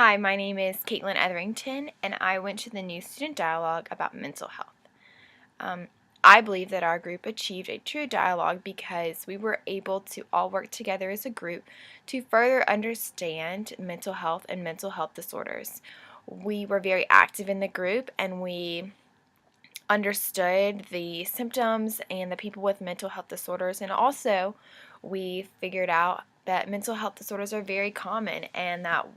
Hi, my name is Caitlin Etherington, and I went to the new student dialogue about mental health. Um, I believe that our group achieved a true dialogue because we were able to all work together as a group to further understand mental health and mental health disorders. We were very active in the group, and we understood the symptoms and the people with mental health disorders, and also we figured out that mental health disorders are very common and that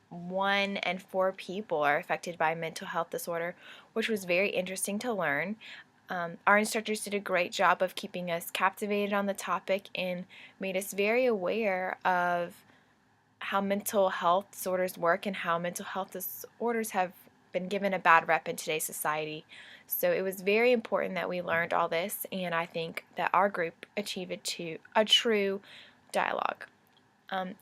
1 in 4 people are affected by mental health disorder, which was very interesting to learn. Our instructors did a great job of keeping us captivated on the topic and made us very aware of how mental health disorders work and how mental health disorders have been given a bad rep in today's society. So it was very important that we learned all this, and I think that our group achieved a true dialogue.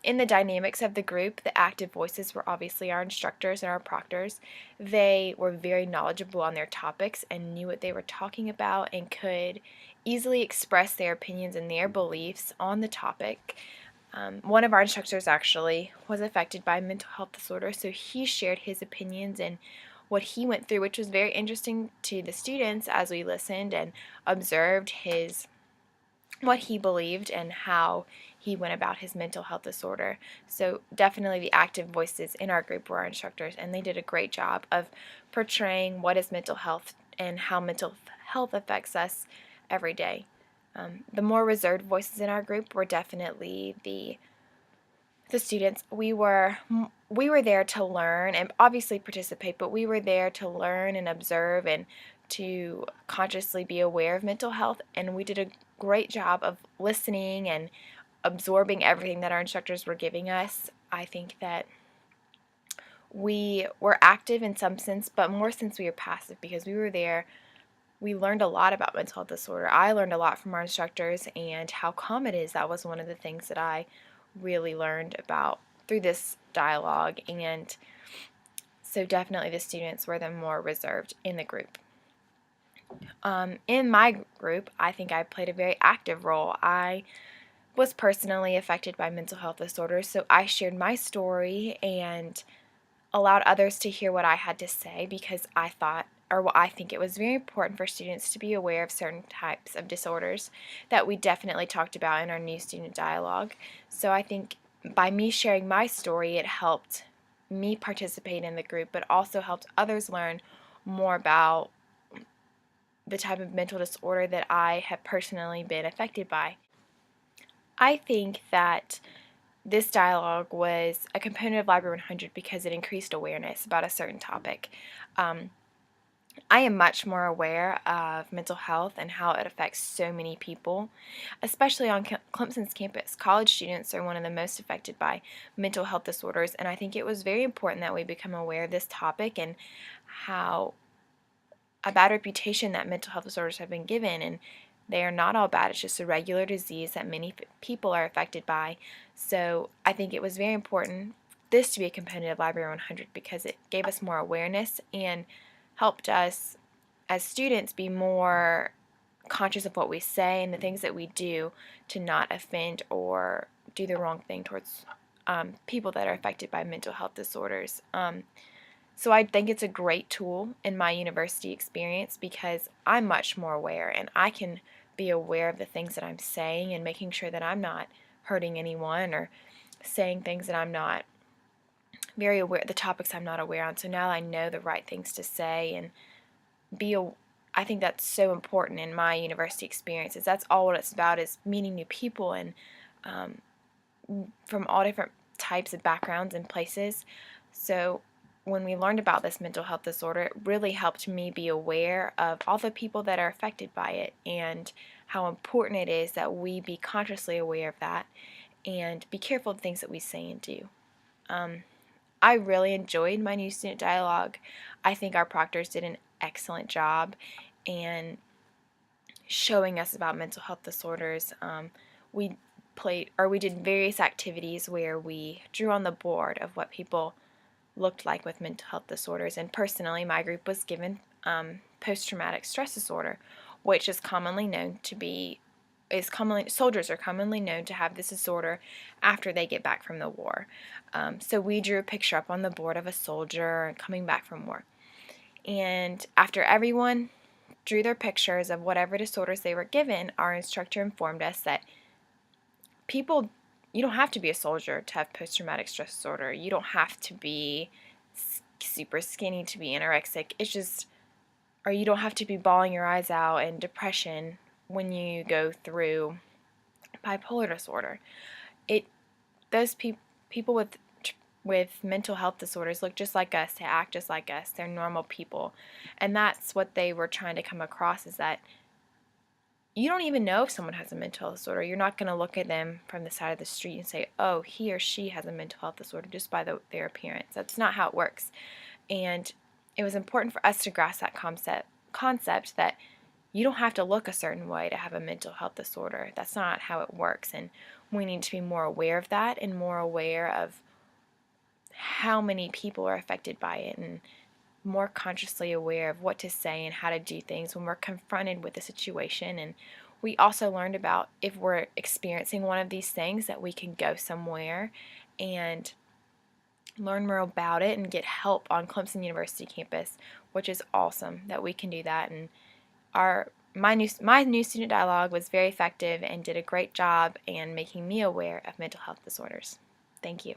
In the dynamics of the group, the active voices were obviously our instructors and our proctors. They were very knowledgeable on their topics and knew what they were talking about and could easily express their opinions and their beliefs on the topic. One of our instructors actually was affected by mental health disorder, so he shared his opinions and what he went through, which was very interesting to the students as we listened and observed what he believed and how he went about his mental health disorder. So definitely the active voices in our group were our instructors, and they did a great job of portraying what is mental health and how mental health affects us every day. The more reserved voices in our group were definitely the students. We were there to learn and obviously participate, but we were there to learn and observe and to consciously be aware of mental health, and we did a great job of listening and absorbing everything that our instructors were giving us. I think that we were active in some sense, but more since we were passive because we were there. We learned a lot about mental health disorder. I learned a lot from our instructors and how common it is. That was one of the things that I really learned about through this dialogue, and so definitely the students were the more reserved in the group. In my group, I think I played a very active role. I was personally affected by mental health disorders, so I shared my story and allowed others to hear what I had to say because I thought, or what I think, it was very important for students to be aware of certain types of disorders that we definitely talked about in our new student dialogue. So I think by me sharing my story, it helped me participate in the group, but also helped others learn more about the type of mental disorder that I have personally been affected by. I think that this dialogue was a component of Library 100 because it increased awareness about a certain topic. Um, I am much more aware of mental health and how it affects so many people, especially on Clemson's campus. College students are one of the most affected by mental health disorders, and I think it was very important that we become aware of this topic and how a bad reputation that mental health disorders have been given, and they are not all bad. It's just a regular disease that many people are affected by. So I think it was very important this to be a component of Library 100 because it gave us more awareness and helped us as students be more conscious of what we say and the things that we do to not offend or do the wrong thing towards people that are affected by mental health disorders. So I think it's a great tool in my university experience because I'm much more aware and I can be aware of the things that I'm saying and making sure that I'm not hurting anyone or saying things that I'm not very aware, the topics I'm not aware on. So now I know the right things to say and I think that's so important in my university experiences. That's all what it's about, is meeting new people and um, from all different types of backgrounds and places. So when we learned about this mental health disorder, it really helped me be aware of all the people that are affected by it and how important it is that we be consciously aware of that and be careful of things that we say and do. I really enjoyed my new student dialogue. I think our proctors did an excellent job in showing us about mental health disorders. We did various activities where we drew on the board of what people looked like with mental health disorders, and personally my group was given post-traumatic stress disorder, which is commonly known to be soldiers are commonly known to have this disorder after they get back from the war. So we drew a picture up on the board of a soldier coming back from war. And after everyone drew their pictures of whatever disorders they were given, our instructor informed us that you don't have to be a soldier to have post-traumatic stress disorder. You don't have to be super skinny to be anorexic. Or you don't have to be bawling your eyes out in depression when you go through bipolar disorder. Those people with mental health disorders look just like us, they act just like us, they're normal people. And that's what they were trying to come across, is that you don't even know if someone has a mental health disorder. You're not going to look at them from the side of the street and say, oh, he or she has a mental health disorder just by their appearance. That's not how it works. And it was important for us to grasp that concept that you don't have to look a certain way to have a mental health disorder. That's not how it works. And we need to be more aware of that and more aware of how many people are affected by it, and more consciously aware of what to say and how to do things when we're confronted with a situation. And we also learned about, if we're experiencing one of these things, that we can go somewhere and learn more about it and get help on Clemson University campus, which is awesome that we can do that. And my new student dialogue was very effective and did a great job in making me aware of mental health disorders. Thank you.